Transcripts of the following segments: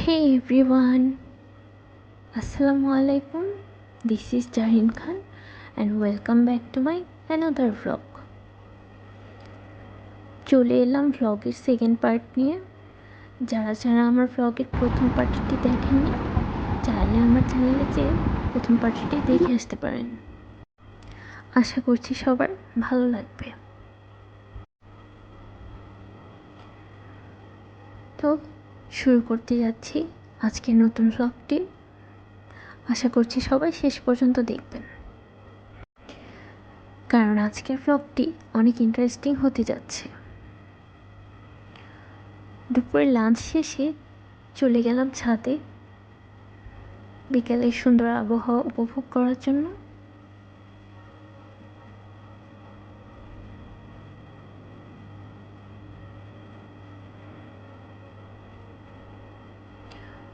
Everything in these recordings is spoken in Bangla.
Hey everyone, Assalamu alaikum. This is Jahin Khan and welcome back to my another vlog. চলে এলাম ভ্লগের সেকেন্ড পার্ট নিয়ে। যারা আমার ভ্লগের প্রথম পার্টটি দেখেননি, চাইলে আমার চ্যানেলে যেয়ে প্রথম পার্টটি দেখে আসতে পারেন। আশা করছি সবার ভালো লাগবে। তো শুরু করতে যাচ্ছি আজকের নতুন ভ্লগটি। আশা করছি সবাই শেষ পর্যন্ত দেখবেন, কারণ আজকের ভ্লগটি অনেক ইন্টারেস্টিং হতে যাচ্ছে। দুপুরে লাঞ্চ শেষে চলে গেলাম ছাদে বিকেলের সুন্দর আবহাওয়া উপভোগ করার জন্য।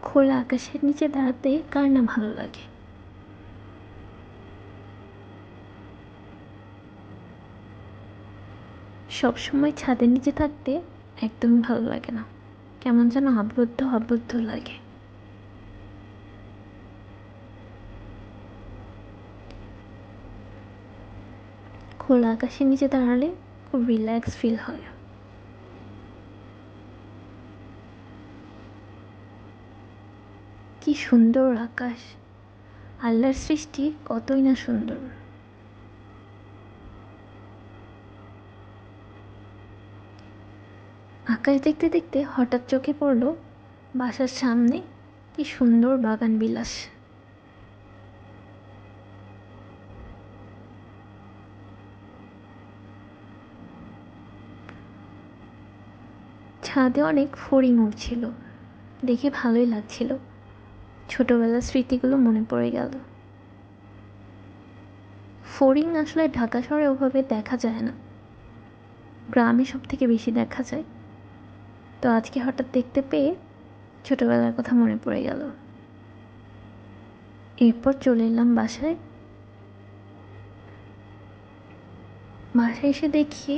খোলা আকাশের নিচে দাঁড়াতে কার না ভালো লাগে। সবসময় ছাদের নিচে থাকতে একদমই ভালো লাগে না, কেমন যেন আবদ্ধ আবদ্ধ লাগে। খোলা আকাশের নিচে দাঁড়ালে খুব রিল্যাক্স ফিল হয়। কি সুন্দর আকাশ, আল্লাহর সৃষ্টি কতই না সুন্দর। আকাশ দেখতে দেখতে হঠাৎ চোখে পড়ল বাসার সামনে কি সুন্দর বাগান বিলাস। ছাদে অনেক ফড়িং উড়ছিল, দেখে ভালোই লাগছিল। ছোটবেলার স্মৃতিগুলো মনে পড়ে গেল। ফড়িং আসলে ঢাকা শহরে ওভাবে দেখা যায় না, গ্রামে সব থেকে বেশি দেখা যায়। তো আজকে হঠাৎ দেখতে পেয়ে ছোটবেলার কথা মনে পড়ে গেল। এরপর চলে এলাম বাসায়। বাসায় এসে দেখি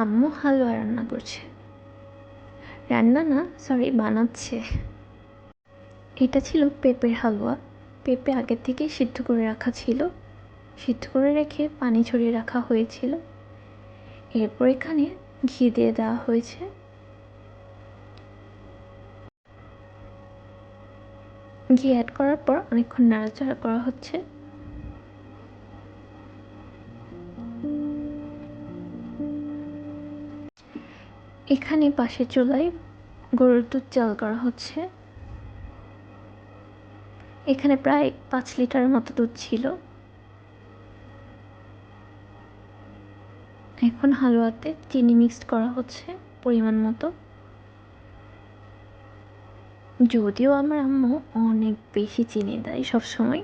আম্মু হালুয়া রান্না করছে। রান্না না, সরি, বানাচ্ছে। এটা ছিল পেঁপের হালুয়া। পেঁপে আগের থেকে সিদ্ধ করে রাখা ছিল, সিদ্ধ করে রেখে পানি ছড়িয়ে রাখা হয়েছিল। এরপর এখানে ঘি দিয়ে দেওয়া হয়েছে। ঘি অ্যাড করার পর অনেকক্ষণ নাড়াচাড়া করা হচ্ছে। এখানে পাশের চুলায় গরুর দুধ জাল করা হচ্ছে। এখানে প্রায় 5 লিটারের মতো দুধ ছিল। এখন হালুয়াতে চিনি মিক্সড করা হচ্ছে পরিমাণ মতো। যদিও আমার আম্মু অনেক বেশি চিনি দেয় সবসময়,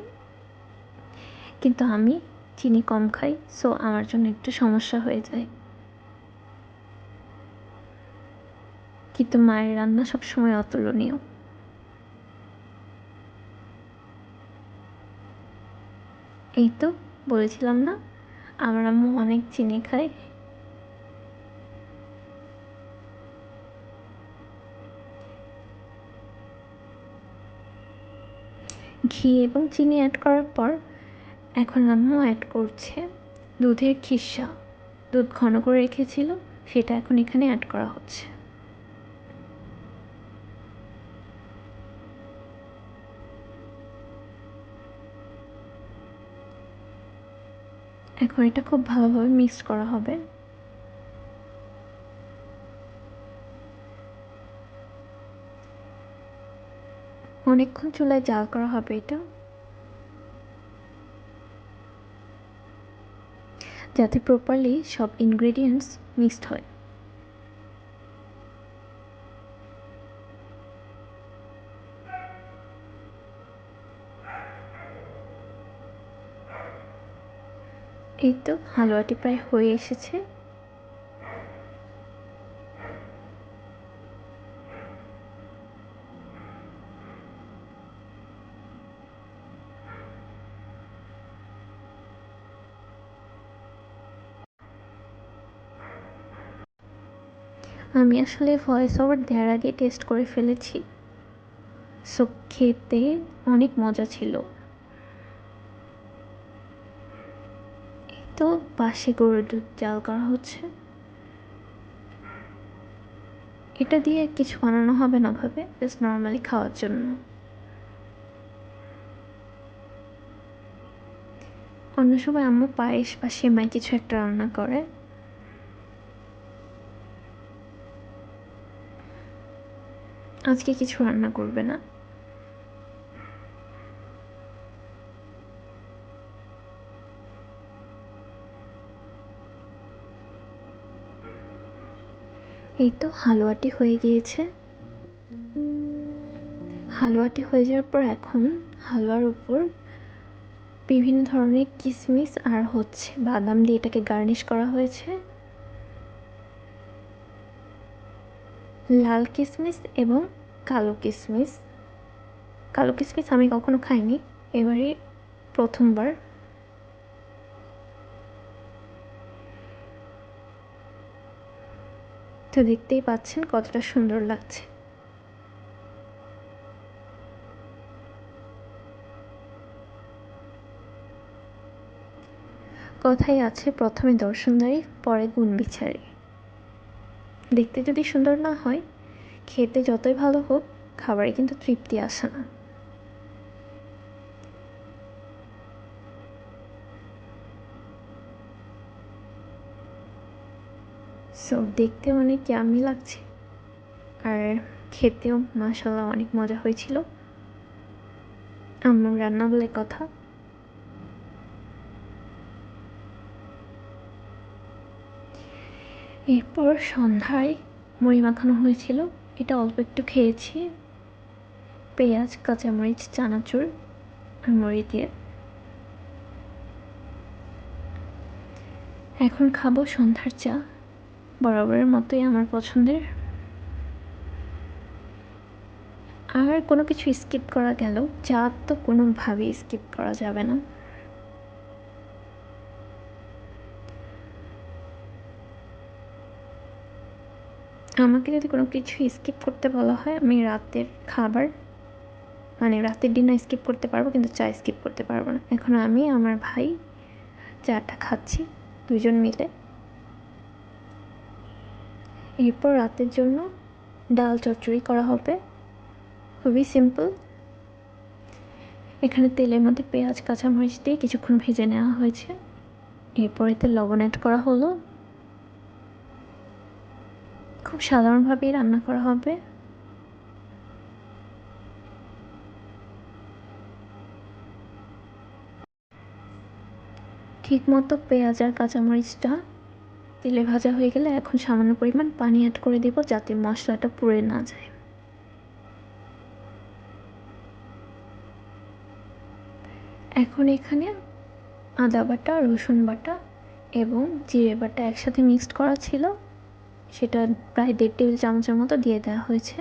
কিন্তু আমি চিনি কম খাই, সো আমার জন্য একটু সমস্যা হয়ে যায়। কিন্তু মায়ের রান্না সবসময় অতুলনীয়। এই তো বলেছিলাম না, আমার আম্মু অনেক চিনি খায়। ঘি এবং চিনি অ্যাড করার পর এখন আম্মু অ্যাড করছে দুধের খিসা। দুধ ঘন করে রেখেছিল, সেটা এখন এখানে অ্যাড করা হচ্ছে। এখন এটা খুব ভালোভাবে মিক্স করা হবে। অনেকক্ষণ চুলায় জাল করা হবে এটা, যাতে প্রপারলি সব ইনগ্রেডিয়েন্টস মিক্সড হয়। এই তো হালুয়াটি প্রায় হয়ে এসেছে। আমি আসলে ভয়েস ওভার দেওয়ার আগে টেস্ট করে ফেলেছি, সো খেতে অনেক মজা ছিল। এই তো পাশে গরুর দুধ জাল করা হচ্ছে। এটা দিয়ে কিছু বানানো হবে না ভাবে, জাস্ট নর্মালি খাওয়ার জন্য। অন্য সময় আম্মু পায়েস বা সেমাই কিছু একটা রান্না করে। আজকে কিছু রান্না করবে না। এই তো হালুয়াটি হয়ে গিয়েছে। হালুয়াটি হয়ে যাওয়ার পর এখন হালুয়ার উপর বিভিন্ন ধরনের কিশমিশ আর বাদাম দিয়ে এটাকে গার্নিশ করা হয়েছে। লাল কিশমিশ এবং কালো কিশমিশ। কালো কিশমিশ আমি কখনো খাইনি, এবারে প্রথমবার। তো দেখতেই পাচ্ছেন কতটা সুন্দর লাগছে। কথাই আছে, প্রথমে দর্শনদারি পরে গুণ বিচারি। দেখতে যদি সুন্দর না হয়, খেতে যতই ভালো হোক, খাবারে কিন্তু তৃপ্তি আসে না। সো দেখতে অনেক ইয়াম্মি লাগছে, আর খেতেও মাশাআল্লাহ অনেক মজা হয়েছিল। আম্মুর রান্না বলে কথা। এরপর সন্ধ্যায় মুড়ি মাখানো হয়েছিল, এটা অল্প একটু খেয়েছি। পেঁয়াজ, কাঁচামরিচ, চানাচুর আর মুড়ি দিয়ে। এখন খাবো সন্ধ্যার চা, বরাবরের মতোই আমার পছন্দের। আর কোনো কিছু স্কিপ করা গেল, চা তো কোনোভাবেই স্কিপ করা যাবে না। আমাকে যদি কোনো কিছু স্কিপ করতে বলা হয়, আমি রাতের খাবার মানে রাতের ডিনার স্কিপ করতে পারবো, কিন্তু চা স্কিপ করতে পারবো না। এখন আমি আমার ভাই চাটা খাচ্ছি দুজন মিলে। এরপর রাতের জন্য ডাল চচ্চড়ি করা হবে, খুবই সিম্পল। এখানে তেলের মধ্যে পেঁয়াজ, কাঁচামরিচ দিয়ে কিছুক্ষণ ভেজে নেওয়া হয়েছে। এরপর এতে লবণ অ্যাড করা হলো। খুব সাধারণভাবেই রান্না করা হবে। ঠিকমতো পেঁয়াজ আর কাঁচামরিচটা তেলে ভাজা হয়ে গেলে এখন সামান্য পরিমাণ পানি অ্যাড করে দেব, যাতে মশলাটা পুড়ে না যায়। এখন এখানে আদা বাটা, রসুন বাটা এবং জিরে বাটা একসাথে মিক্সড করা ছিল, সেটা প্রায় 1.5 টেবিল চামচের মতো দিয়ে দেওয়া হয়েছে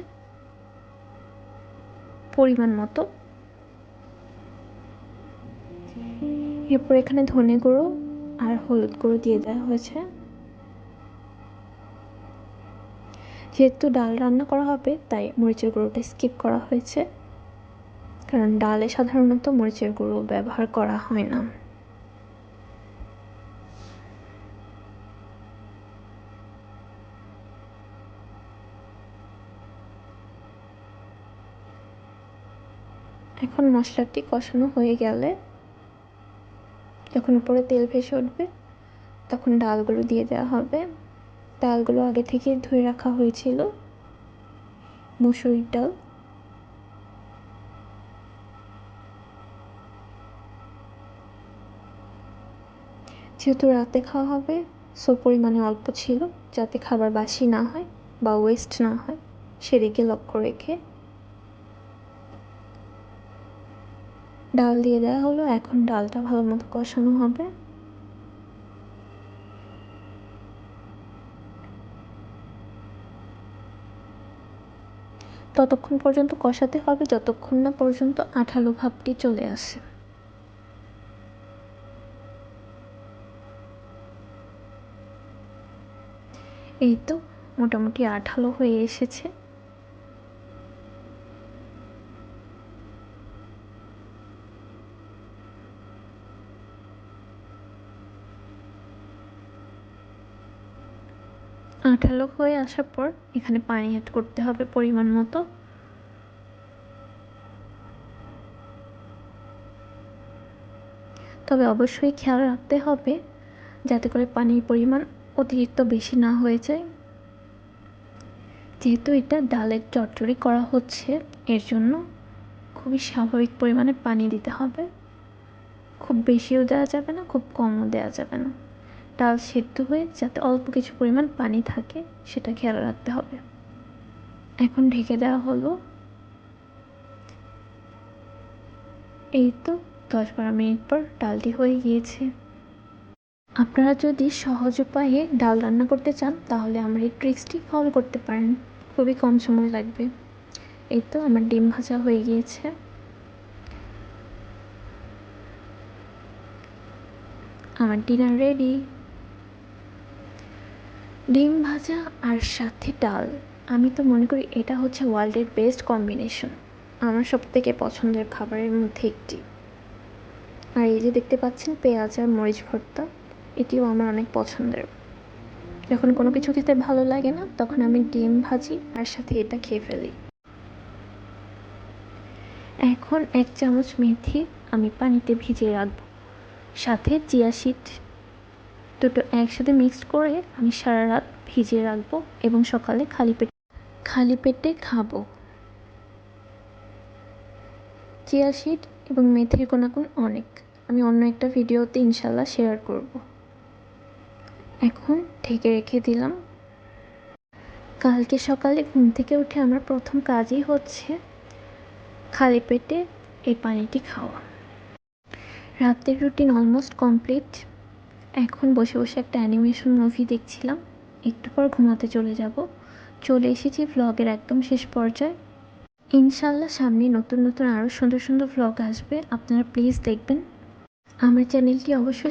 পরিমাণ মতো। এরপর এখানে ধনে গুঁড়ো আর হলুদ গুঁড়ো দিয়ে দেওয়া হয়েছে। যেহেতু ডাল রান্না করা হবে, তাই মরিচের গুঁড়োটা স্কিপ করা হয়েছে, কারণ ডালে সাধারণত মরিচের গুঁড়ো ব্যবহার করা হয় না। এখন মশলাটি কষানো হয়ে গেলে, যখন উপরে তেল ভেসে উঠবে, তখন ডালগুলো দিয়ে দেওয়া হবে। ডালগুলো আগে থেকে ধুয়ে রাখা হয়েছিল, মুসুরির ডাল। যেহেতু রাতে খাওয়া হবে, সো পরিমাণে অল্প ছিল, যাতে খাবার বাসি না হয় বা ওয়েস্ট না হয়, সেদিকে লক্ষ্য রেখে ডাল দিয়ে দেওয়া হলো। এখন ডালটা ভালো মতো কষানো হবে। ততক্ষণ পর্যন্ত কষাতে হবে যতক্ষণ না পর্যন্ত আঠালো ভাবটি চলে আসে। এই তো মোটামুটি আঠালো হয়ে এসেছে। আঠালো হয়ে আসার পর এখানে পানি অ্যাড করতে হবে পরিমাণ মতো। তবে অবশ্যই খেয়াল রাখতে হবে যাতে করে পানির পরিমাণ অতিরিক্ত বেশি না হয়ে যায়। যেহেতু এটা ডালের চচ্চড়ি করা হচ্ছে, এর জন্য খুবই স্বাভাবিক পরিমাণে পানি দিতে হবে। খুব বেশিও দেওয়া যাবে না, খুব কমও দেওয়া যাবে না। ডাল সেদ্ধ হয়ে যাতে অল্প কিছু পরিমাণ পানি থাকে সেটা খেয়াল রাখতে হবে। এখন ঢেকে দেওয়া হলো। এই তো 10-12 মিনিট পর ডালটি হয়ে গিয়েছে। আপনারা যদি সহজ উপায়ে ডাল রান্না করতে চান তাহলে আমার এই ট্রিক্সটি ফলো করতে পারেন, খুবই কম সময় লাগবে। এই তো আমার ডিম ভাজা হয়ে গিয়েছে। আমার ডিনার রেডি। ডিম ভাজা আর সাথে ডাল, আমি তো মনে করি এটা হচ্ছে ওয়ার্ল্ডের বেস্ট কম্বিনেশন। আমার সবথেকে পছন্দের খাবারের মধ্যে একটি। আর এই যে দেখতে পাচ্ছেন পেঁয়াজ আর মরিচ ভর্তা, এটিও আমার অনেক পছন্দের। যখন কোনো কিছু খেতে ভালো লাগে না তখন আমি ডিম ভাজি আর সাথে এটা খেয়ে ফেলি। এখন 1 চামচ মেথি আমি পানিতে ভিজিয়ে রাখবো, সাথে চিয়া সিড, দুটো একসাথে মিক্সড করে আমি সারা রাত ভিজিয়ে রাখবো এবং সকালে খালি পেটে খাবো। চিয়া সিড এবং মেথির গুণাগুণ অনেক, আমি অন্য একটা ভিডিওতে ইনশাল্লাহ শেয়ার করব। এখন ঢেকে রেখে দিলাম। কালকে সকালে ঘুম থেকে উঠে আমার প্রথম কাজই হচ্ছে খালি পেটে এই পানিটি খাওয়া। রাতের রুটিন অলমোস্ট কমপ্লিট। এখন বসে বসে একটা অ্যানিমেশন মুভি দেখছিলাম, একটু পর ঘুমাতে চলে যাব। চলে এসেছি ভ্লগের একদম শেষ পর্যায়ে। ইনশাল্লাহ সামনে নতুন নতুন আরও সুন্দর সুন্দর ভ্লগ আসবে, আপনারা প্লিজ দেখবেন। আমার চ্যানেলটি অবশ্যই